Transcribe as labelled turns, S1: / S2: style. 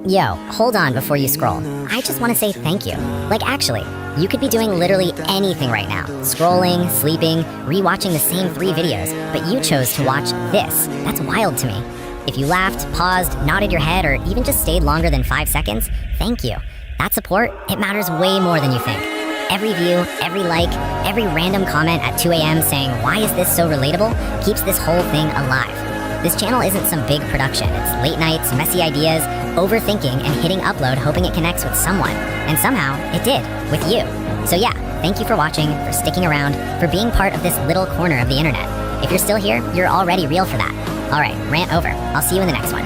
S1: Yo, hold on before you scroll. I just want to say thank you. Like actually, you could be doing literally anything right now. Scrolling, sleeping, rewatching the same 3 videos, but you chose to watch this. That's wild to me. If you laughed, paused, nodded your head, or even just stayed longer than 5 seconds, thank you. That support, it matters way more than you think. Every view, every like, every random comment at 2 a.m. saying, "Why is this so relatable?" keeps this whole thing alive. This channel isn't some big production. It's late nights, messy ideas, overthinking, and hitting upload hoping it connects with someone. And somehow, it did, with you. So yeah, thank you for watching, for sticking around, for being part of this little corner of the internet. If you're still here, you're already real for that. Alright, rant over. I'll see you in the next one.